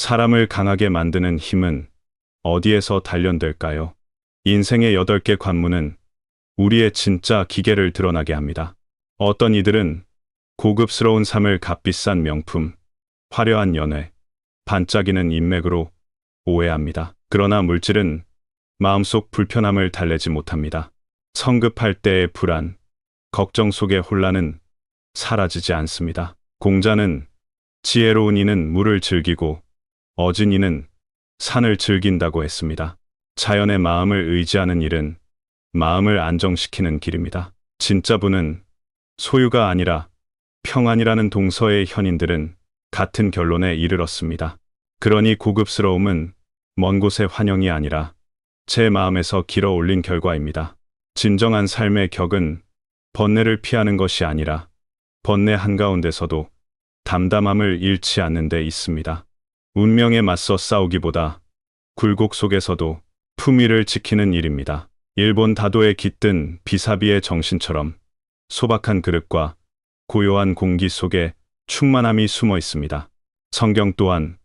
사람을 강하게 만드는 힘은 어디에서 단련될까요? 인생의 8개 관문은 우리의 진짜 기계를 드러나게 합니다. 어떤 이들은 고급스러운 삶을 값비싼 명품, 화려한 연애, 반짝이는 인맥으로 오해합니다. 그러나 물질은 마음속 불편함을 달래지 못합니다. 성급할 때의 불안, 걱정 속의 혼란은 사라지지 않습니다. 공자는 지혜로운 이는 물을 즐기고 어진 이는 산을 즐긴다고 했습니다. 자연의 마음을 의지하는 일은 마음을 안정시키는 길입니다. 진짜 부는 소유가 아니라 평안이라는 동서의 현인들은 같은 결론에 이르렀습니다. 그러니 고급스러움은 먼 곳의 환영이 아니라 제 마음에서 길어 올린 결과입니다. 진정한 삶의 격은 번뇌를 피하는 것이 아니라 번뇌 한가운데서도 담담함을 잃지 않는 데 있습니다. 운명에 맞서 싸우기보다 굴곡 속에서도 품위를 지키는 일입니다. 일본 다도에 깃든 비사비의 정신처럼 소박한 그릇과 고요한 공기 속에 충만함이 숨어 있습니다. 성경 또한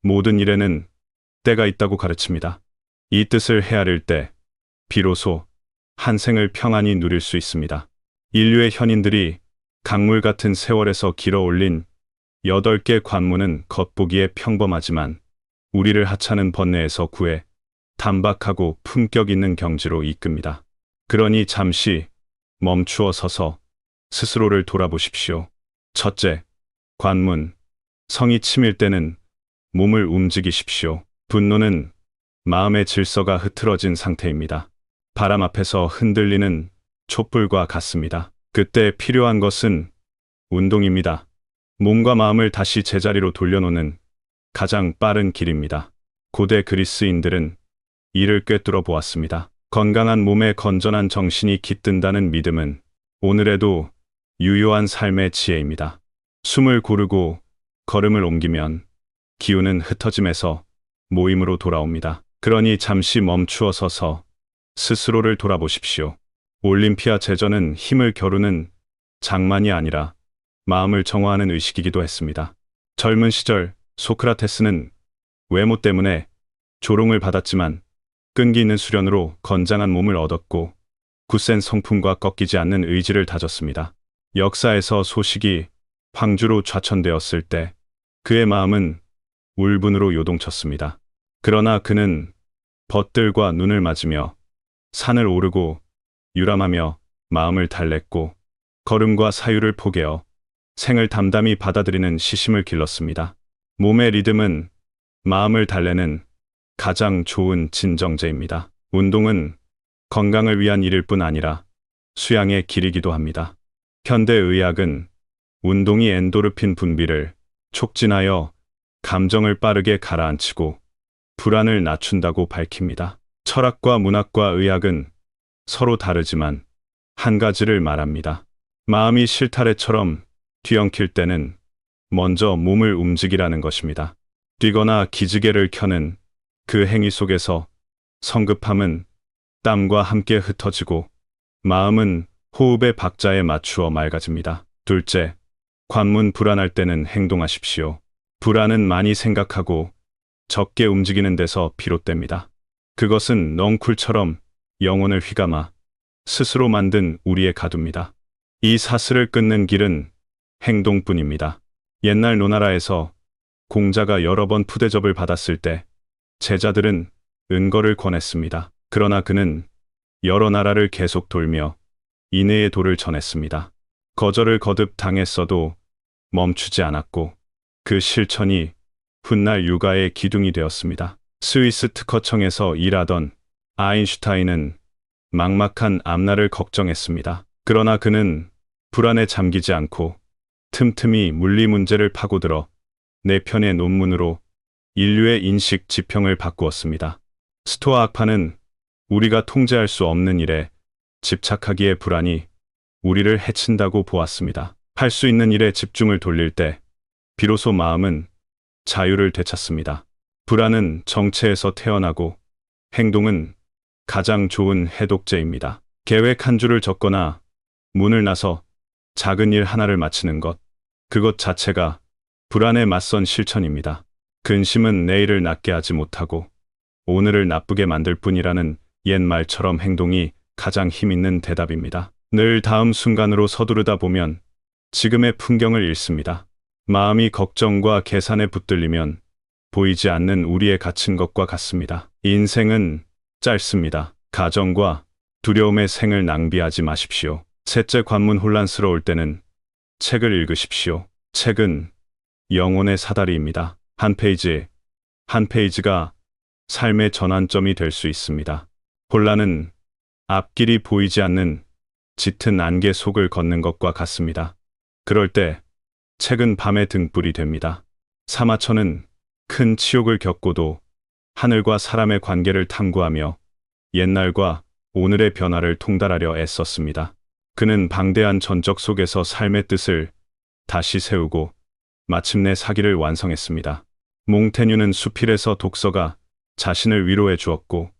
모든 일에는 때가 있다고 가르칩니다. 이 뜻을 헤아릴 때 비로소 한 생을 평안히 누릴 수 있습니다. 인류의 현인들이 강물 같은 세월에서 길어 올린 8개 관문은 겉보기에 평범하지만 우리를 하찮은 번뇌에서 구해 단박하고 품격 있는 경지로 이끕니다. 그러니 잠시 멈추어 서서 스스로를 돌아보십시오. 첫째, 관문. 성이 치밀 때는 몸을 움직이십시오. 분노는 마음의 질서가 흐트러진 상태입니다. 바람 앞에서 흔들리는 촛불과 같습니다. 그때 필요한 것은 운동입니다. 몸과 마음을 다시 제자리로 돌려놓는 가장 빠른 길입니다. 고대 그리스인들은 이를 꿰뚫어 보았습니다. 건강한 몸에 건전한 정신이 깃든다는 믿음은 오늘에도 유효한 삶의 지혜입니다. 숨을 고르고 걸음을 옮기면 기운은 흩어짐에서 모임으로 돌아옵니다. 그러니 잠시 멈추어 서서 스스로를 돌아보십시오. 올림피아 제전은 힘을 겨루는 장만이 아니라 마음을 정화하는 의식이기도 했습니다. 젊은 시절 소크라테스는 외모 때문에 조롱을 받았지만 끈기 있는 수련으로 건장한 몸을 얻었고 굳센 성품과 꺾이지 않는 의지를 다졌습니다. 역사에서 소식이 황주로 좌천되었을 때 그의 마음은 울분으로 요동쳤습니다. 그러나 그는 벗들과 눈을 맞으며 산을 오르고 유람하며 마음을 달랬고 걸음과 사유를 포개어 생을 담담히 받아들이는 시심을 길렀습니다. 몸의 리듬은 마음을 달래는 가장 좋은 진정제입니다. 운동은 건강을 위한 일일 뿐 아니라 수양의 길이기도 합니다. 현대의학은 운동이 엔도르핀 분비를 촉진하여 감정을 빠르게 가라앉히고 불안을 낮춘다고 밝힙니다. 철학과 문학과 의학은 서로 다르지만 한 가지를 말합니다. 마음이 실타래처럼 뒤엉킬 때는 먼저 몸을 움직이라는 것입니다. 뛰거나 기지개를 켜는 그 행위 속에서 성급함은 땀과 함께 흩어지고 마음은 호흡의 박자에 맞추어 맑아집니다. 둘째, 관문 불안할 때는 행동하십시오. 불안은 많이 생각하고 적게 움직이는 데서 비롯됩니다. 그것은 넝쿨처럼 영혼을 휘감아 스스로 만든 우리의 가두입니다. 이 사슬을 끊는 길은 행동뿐입니다. 옛날 노나라에서 공자가 여러 번 푸대접을 받았을 때 제자들은 은거를 권했습니다. 그러나 그는 여러 나라를 계속 돌며 인해의 도를 전했습니다. 거절을 거듭 당했어도 멈추지 않았고 그 실천이 훗날 육아의 기둥이 되었습니다. 스위스 특허청에서 일하던 아인슈타인은 막막한 앞날을 걱정했습니다. 그러나 그는 불안에 잠기지 않고 틈틈이 물리 문제를 파고들어 네 편의 논문으로 인류의 인식 지평을 바꾸었습니다. 스토아 학파는 우리가 통제할 수 없는 일에 집착하기에 불안이 우리를 해친다고 보았습니다. 할 수 있는 일에 집중을 돌릴 때 비로소 마음은 자유를 되찾습니다. 불안은 정체에서 태어나고 행동은 가장 좋은 해독제입니다. 계획 한 줄을 적거나 문을 나서 작은 일 하나를 마치는 것, 그것 자체가 불안에 맞선 실천입니다. 근심은 내일을 낫게 하지 못하고 오늘을 나쁘게 만들 뿐이라는 옛말처럼 행동이 가장 힘있는 대답입니다. 늘 다음 순간으로 서두르다 보면 지금의 풍경을 잃습니다. 마음이 걱정과 계산에 붙들리면 보이지 않는 우리에 갇힌 것과 같습니다. 인생은 짧습니다. 가정과 두려움의 생을 낭비하지 마십시오. 셋째 관문 혼란스러울 때는 책을 읽으십시오. 책은 영혼의 사다리입니다. 한 페이지, 한 페이지가 삶의 전환점이 될 수 있습니다. 혼란은 앞길이 보이지 않는 짙은 안개 속을 걷는 것과 같습니다. 그럴 때 책은 밤의 등불이 됩니다. 사마천은 큰 치욕을 겪고도 하늘과 사람의 관계를 탐구하며 옛날과 오늘의 변화를 통달하려 애썼습니다. 그는 방대한 전적 속에서 삶의 뜻을 다시 세우고 마침내 사기를 완성했습니다. 몽테뉴는 수필에서 독서가 자신을 위로해 주었고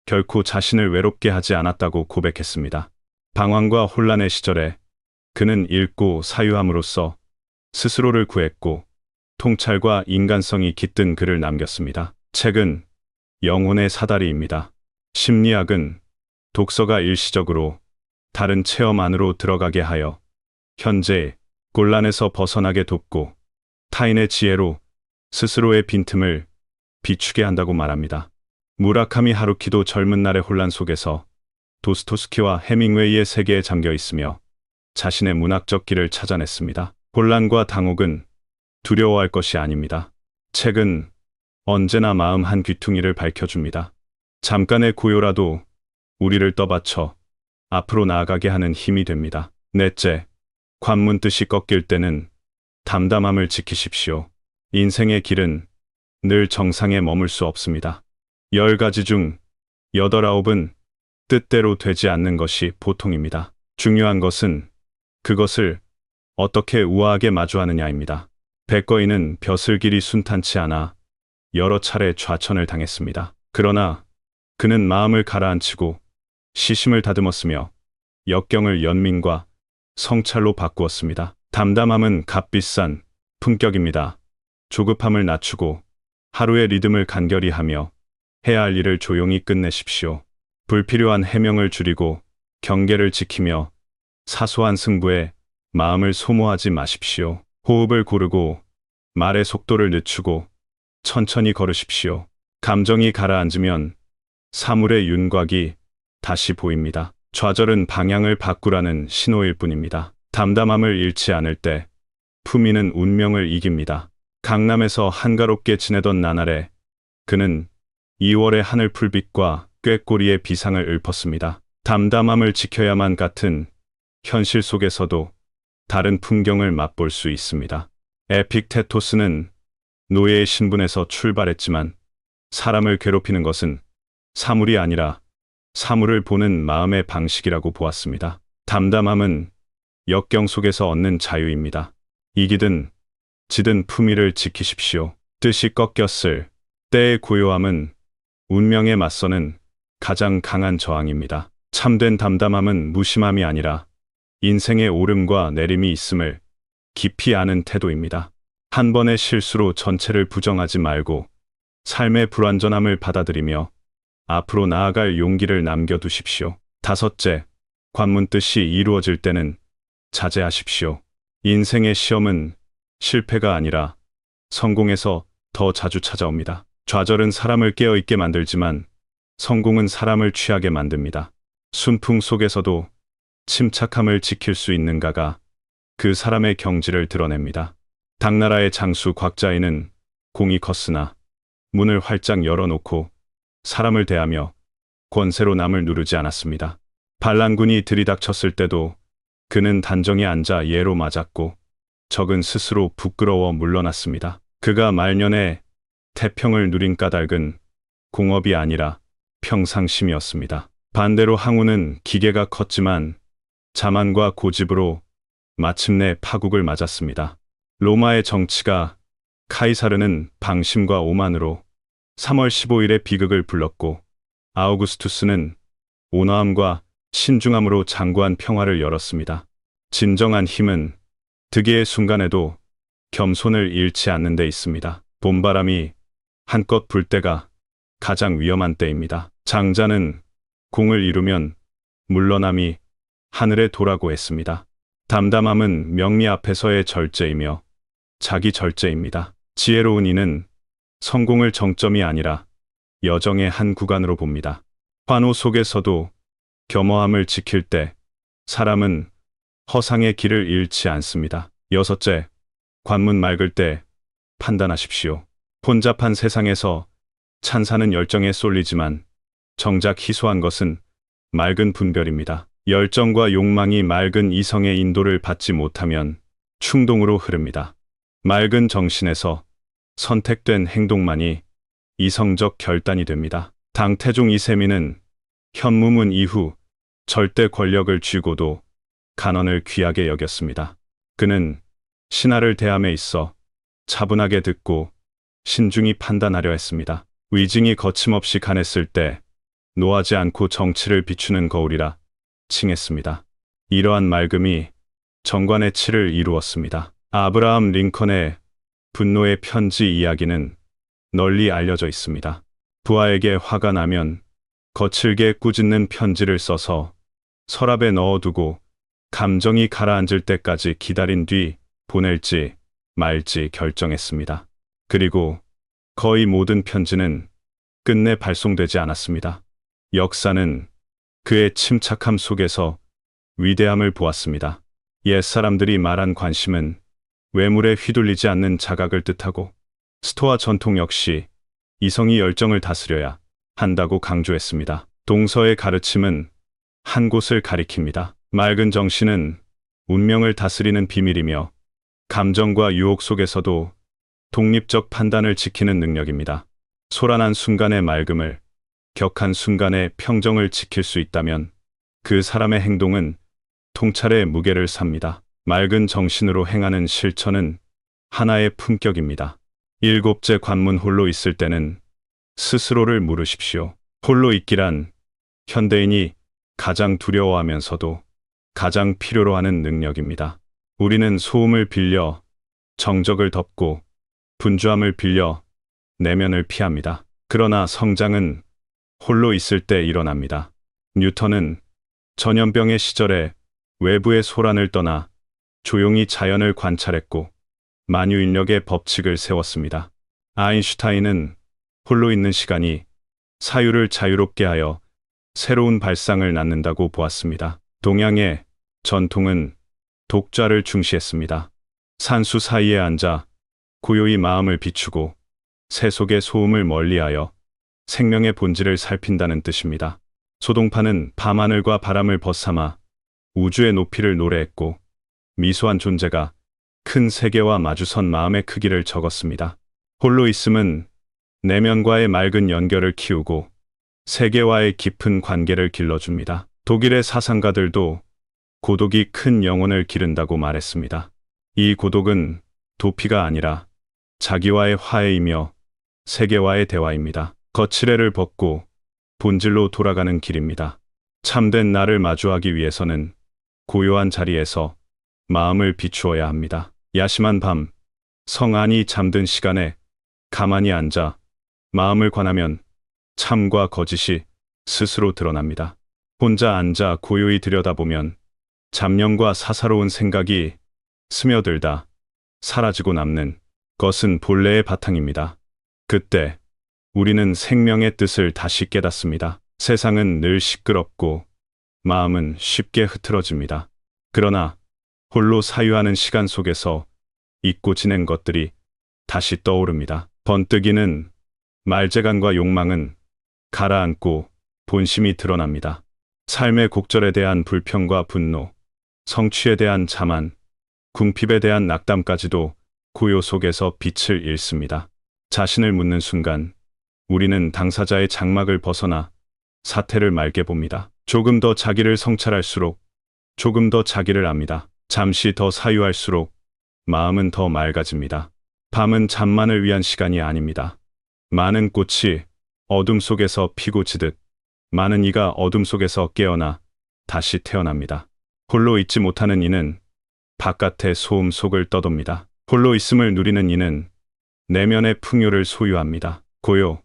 결코 자신을 외롭게 하지 않았다고 고백했습니다. 방황과 혼란의 시절에 그는 읽고 사유함으로써 스스로를 구했고 통찰과 인간성이 깃든 글을 남겼습니다. 책은 영혼의 사다리입니다. 심리학은 독서가 일시적으로 다른 체험 안으로 들어가게 하여 현재의 곤란에서 벗어나게 돕고 타인의 지혜로 스스로의 빈틈을 비추게 한다고 말합니다. 무라카미 하루키도 젊은 날의 혼란 속에서 도스토스키와 해밍웨이의 세계에 잠겨 있으며 자신의 문학적 길을 찾아냈습니다. 혼란과 당혹은 두려워할 것이 아닙니다. 책은 언제나 마음 한 귀퉁이를 밝혀줍니다. 잠깐의 고요라도 우리를 떠받쳐 앞으로 나아가게 하는 힘이 됩니다. 넷째, 관문 뜻이 꺾일 때는 담담함을 지키십시오. 인생의 길은 늘 정상에 머물 수 없습니다. 10가지 중 8, 9은 뜻대로 되지 않는 것이 보통입니다. 중요한 것은 그것을 어떻게 우아하게 마주하느냐입니다. 백거인은 벼슬길이 순탄치 않아 여러 차례 좌천을 당했습니다. 그러나 그는 마음을 가라앉히고 시심을 다듬었으며 역경을 연민과 성찰로 바꾸었습니다. 담담함은 값비싼 품격입니다. 조급함을 낮추고 하루의 리듬을 간결히 하며 해야 할 일을 조용히 끝내십시오. 불필요한 해명을 줄이고 경계를 지키며 사소한 승부에 마음을 소모하지 마십시오. 호흡을 고르고 말의 속도를 늦추고 천천히 걸으십시오. 감정이 가라앉으면 사물의 윤곽이 다시 보입니다. 좌절은 방향을 바꾸라는 신호일 뿐입니다. 담담함을 잃지 않을 때 품위는 운명을 이깁니다. 강남에서 한가롭게 지내던 나날에 그는 2월의 하늘 풀빛과 꾀꼬리의 비상을 읊었습니다. 담담함을 지켜야만 같은 현실 속에서도 다른 풍경을 맛볼 수 있습니다. 에픽테토스는 노예의 신분에서 출발했지만 사람을 괴롭히는 것은 사물이 아니라 사물을 보는 마음의 방식이라고 보았습니다. 담담함은 역경 속에서 얻는 자유입니다. 이기든 지든 품위를 지키십시오. 뜻이 꺾였을 때의 고요함은 운명에 맞서는 가장 강한 저항입니다. 참된 담담함은 무심함이 아니라 인생의 오름과 내림이 있음을 깊이 아는 태도입니다. 한 번의 실수로 전체를 부정하지 말고 삶의 불완전함을 받아들이며 앞으로 나아갈 용기를 남겨두십시오. 다섯째, 관문 뜻이 이루어질 때는 자제하십시오. 인생의 시험은 실패가 아니라 성공에서 더 자주 찾아옵니다. 좌절은 사람을 깨어있게 만들지만 성공은 사람을 취하게 만듭니다. 순풍 속에서도 침착함을 지킬 수 있는가가 그 사람의 경지를 드러냅니다. 당나라의 장수 곽자인은 공이 컸으나 문을 활짝 열어놓고 사람을 대하며 권세로 남을 누르지 않았습니다. 반란군이 들이닥쳤을 때도 그는 단정히 앉아 예로 맞았고 적은 스스로 부끄러워 물러났습니다. 그가 말년에 태평을 누린 까닭은 공업이 아니라 평상심이었습니다. 반대로 항우는 기계가 컸지만 자만과 고집으로 마침내 파국을 맞았습니다. 로마의 정치가 카이사르는 방심과 오만으로 3월 15일에 비극을 불렀고 아우구스투스는 온화함과 신중함으로 장구한 평화를 열었습니다. 진정한 힘은 득의의 순간에도 겸손을 잃지 않는 데 있습니다. 봄바람이 한껏 불 때가 가장 위험한 때입니다. 장자는 공을 이루면 물러남이 하늘에 도라고 했습니다. 담담함은 명리 앞에서의 절제이며 자기 절제입니다. 지혜로운 이는 성공을 정점이 아니라 여정의 한 구간으로 봅니다. 환호 속에서도 겸허함을 지킬 때 사람은 허상의 길을 잃지 않습니다. 여섯째, 관문 맑을 때 판단하십시오. 혼잡한 세상에서 찬사는 열정에 쏠리지만 정작 희소한 것은 맑은 분별입니다. 열정과 욕망이 맑은 이성의 인도를 받지 못하면 충동으로 흐릅니다. 맑은 정신에서 선택된 행동만이 이성적 결단이 됩니다. 당태종 이세민은 현무문 이후 절대 권력을 쥐고도 간언을 귀하게 여겼습니다. 그는 신하를 대함에 있어 차분하게 듣고 신중히 판단하려 했습니다. 위증이 거침없이 가냈을 때 노하지 않고 정치를 비추는 거울이라 칭했습니다. 이러한 맑음이 정관의 치를 이루었습니다. 아브라함 링컨의 분노의 편지 이야기는 널리 알려져 있습니다. 부하에게 화가 나면 거칠게 꾸짖는 편지를 써서 서랍에 넣어두고 감정이 가라앉을 때까지 기다린 뒤 보낼지 말지 결정했습니다. 그리고 거의 모든 편지는 끝내 발송되지 않았습니다. 역사는 그의 침착함 속에서 위대함을 보았습니다. 옛사람들이 말한 관심은 외물에 휘둘리지 않는 자각을 뜻하고 스토아 전통 역시 이성이 열정을 다스려야 한다고 강조했습니다. 동서의 가르침은 한 곳을 가리킵니다. 맑은 정신은 운명을 다스리는 비밀이며 감정과 유혹 속에서도 독립적 판단을 지키는 능력입니다. 소란한 순간의 맑음을, 격한 순간의 평정을 지킬 수 있다면 그 사람의 행동은 통찰의 무게를 삽니다. 맑은 정신으로 행하는 실천은 하나의 품격입니다. 일곱째, 관문 홀로 있을 때는 스스로를 물으십시오. 홀로 있기란 현대인이 가장 두려워하면서도 가장 필요로 하는 능력입니다. 우리는 소음을 빌려 정적을 덮고 분주함을 빌려 내면을 피합니다. 그러나 성장은 홀로 있을 때 일어납니다. 뉴턴은 전염병의 시절에 외부의 소란을 떠나 조용히 자연을 관찰했고 만유인력의 법칙을 세웠습니다. 아인슈타인은 홀로 있는 시간이 사유를 자유롭게 하여 새로운 발상을 낳는다고 보았습니다. 동양의 전통은 독자를 중시했습니다. 산수 사이에 앉아 고요히 마음을 비추고 새 속의 소음을 멀리하여 생명의 본질을 살핀다는 뜻입니다. 소동파는 밤하늘과 바람을 벗삼아 우주의 높이를 노래했고 미소한 존재가 큰 세계와 마주선 마음의 크기를 적었습니다. 홀로 있음은 내면과의 맑은 연결을 키우고 세계와의 깊은 관계를 길러줍니다. 독일의 사상가들도 고독이 큰 영혼을 기른다고 말했습니다. 이 고독은 도피가 아니라 자기와의 화해이며 세계와의 대화입니다. 거칠애를 벗고 본질로 돌아가는 길입니다. 참된 나를 마주하기 위해서는 고요한 자리에서 마음을 비추어야 합니다. 야심한 밤, 성 안이 잠든 시간에 가만히 앉아 마음을 관하면 참과 거짓이 스스로 드러납니다. 혼자 앉아 고요히 들여다보면 잡념과 사사로운 생각이 스며들다 사라지고 남는 것은 본래의 바탕입니다. 그때 우리는 생명의 뜻을 다시 깨닫습니다. 세상은 늘 시끄럽고 마음은 쉽게 흐트러집니다. 그러나 홀로 사유하는 시간 속에서 잊고 지낸 것들이 다시 떠오릅니다. 번뜩이는 말재간과 욕망은 가라앉고 본심이 드러납니다. 삶의 곡절에 대한 불평과 분노, 성취에 대한 자만, 궁핍에 대한 낙담까지도 고요 속에서 빛을 잃습니다. 자신을 묻는 순간 우리는 당사자의 장막을 벗어나 사태를 맑게 봅니다. 조금 더 자기를 성찰할수록 조금 더 자기를 압니다. 잠시 더 사유할수록 마음은 더 맑아집니다. 밤은 잠만을 위한 시간이 아닙니다. 많은 꽃이 어둠 속에서 피고 지듯 많은 이가 어둠 속에서 깨어나 다시 태어납니다. 홀로 있지 못하는 이는 바깥의 소음 속을 떠돕니다. 홀로 있음을 누리는 이는 내면의 풍요를 소유합니다. 고요,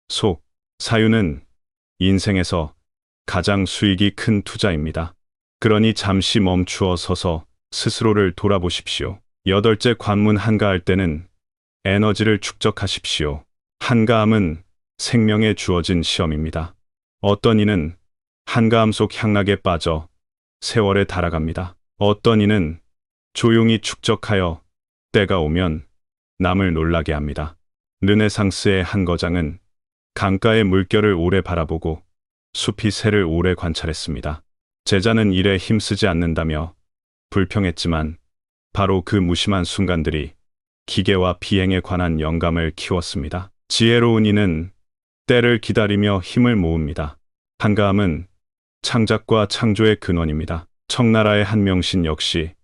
속, 사유는 인생에서 가장 수익이 큰 투자입니다. 그러니 잠시 멈추어 서서 스스로를 돌아보십시오. 여덟째 관문 한가할 때는 에너지를 축적하십시오. 한가함은 생명에 주어진 시험입니다. 어떤 이는 한가함 속 향락에 빠져 세월에 달아갑니다. 어떤 이는 조용히 축적하여 때가 오면 남을 놀라게 합니다. 르네상스의 한 거장은 강가의 물결을 오래 바라보고 숲이 새를 오래 관찰했습니다. 제자는 일에 힘쓰지 않는다며 불평했지만 바로 그 무심한 순간들이 기계와 비행에 관한 영감을 키웠습니다. 지혜로운 이는 때를 기다리며 힘을 모읍니다. 한가함은 창작과 창조의 근원입니다. 청나라의 한 명신 역시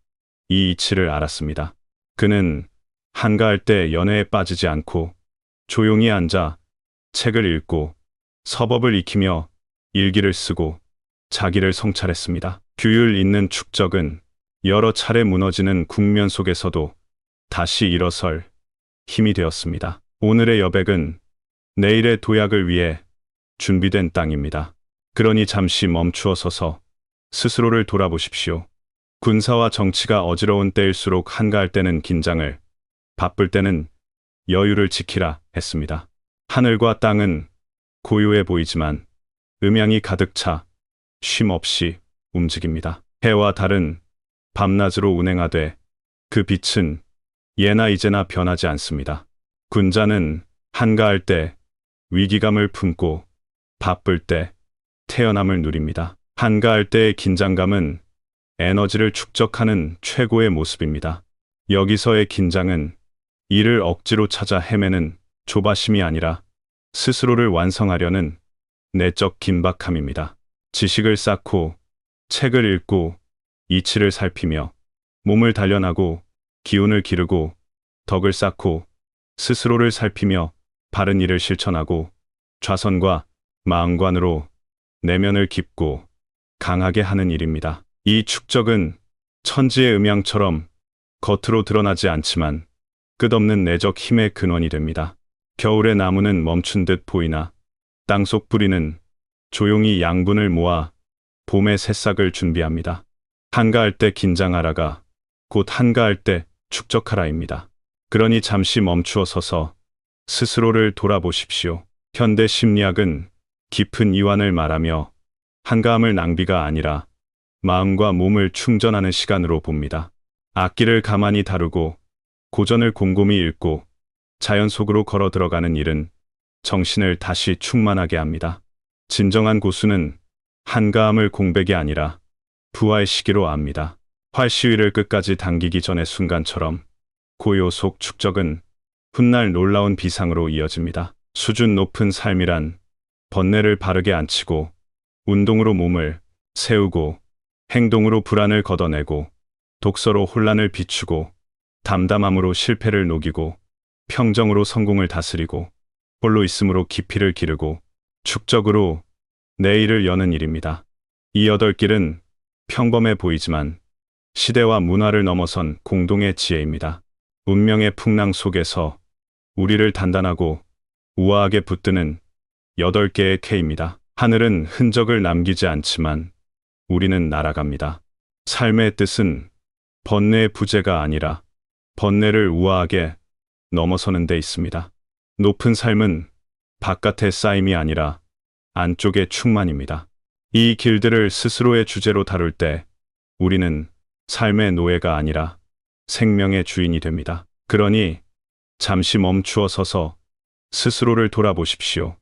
이 이치를 알았습니다. 그는 한가할 때 연애에 빠지지 않고 조용히 앉아 책을 읽고 서법을 익히며 일기를 쓰고 자기를 성찰했습니다. 규율 있는 축적은 여러 차례 무너지는 국면 속에서도 다시 일어설 힘이 되었습니다. 오늘의 여백은 내일의 도약을 위해 준비된 땅입니다. 그러니 잠시 멈추어 서서 스스로를 돌아보십시오. 군사와 정치가 어지러운 때일수록 한가할 때는 긴장을, 바쁠 때는 여유를 지키라 했습니다. 하늘과 땅은 고요해 보이지만 음양이 가득 차 쉼 없이 움직입니다. 해와 달은 밤낮으로 운행하되 그 빛은 예나 이제나 변하지 않습니다. 군자는 한가할 때 위기감을 품고 바쁠 때 태어남을 누립니다. 한가할 때의 긴장감은 에너지를 축적하는 최고의 모습입니다. 여기서의 긴장은 이를 억지로 찾아 헤매는 조바심이 아니라 스스로를 완성하려는 내적 긴박함입니다. 지식을 쌓고 책을 읽고 이치를 살피며 몸을 단련하고 기운을 기르고 덕을 쌓고 스스로를 살피며 바른 일을 실천하고 좌선과 마음관으로 내면을 깊고 강하게 하는 일입니다. 이 축적은 천지의 음양처럼 겉으로 드러나지 않지만 끝없는 내적 힘의 근원이 됩니다. 겨울의 나무는 멈춘 듯 보이나 땅속 뿌리는 조용히 양분을 모아 봄의 새싹을 준비합니다. 한가할 때 긴장하라가 곧 한가할 때 축적하라입니다. 그러니 잠시 멈추어 서서 스스로를 돌아보십시오. 현대 심리학은 깊은 이완을 말하며 한가함을 낭비가 아니라 마음과 몸을 충전하는 시간으로 봅니다. 악기를 가만히 다루고 고전을 곰곰이 읽고 자연 속으로 걸어 들어가는 일은 정신을 다시 충만하게 합니다. 진정한 고수는 한가함을 공백이 아니라 부화의 시기로 압니다. 활시위를 끝까지 당기기 전의 순간처럼 고요 속 축적은 훗날 놀라운 비상으로 이어집니다. 수준 높은 삶이란 번뇌를 바르게 앉히고 운동으로 몸을 세우고 행동으로 불안을 걷어내고 독서로 혼란을 비추고 담담함으로 실패를 녹이고 평정으로 성공을 다스리고 홀로 있음으로 깊이를 기르고 축적으로 내일을 여는 일입니다. 이 여덟 길은 평범해 보이지만 시대와 문화를 넘어선 공동의 지혜입니다. 운명의 풍랑 속에서 우리를 단단하고 우아하게 붙드는 8개의 K입니다. 하늘은 흔적을 남기지 않지만 우리는 날아갑니다. 삶의 뜻은 번뇌의 부재가 아니라 번뇌를 우아하게 넘어서는 데 있습니다. 높은 삶은 바깥의 쌓임이 아니라 안쪽의 충만입니다. 이 길들을 스스로의 주제로 다룰 때 우리는 삶의 노예가 아니라 생명의 주인이 됩니다. 그러니 잠시 멈추어 서서 스스로를 돌아보십시오.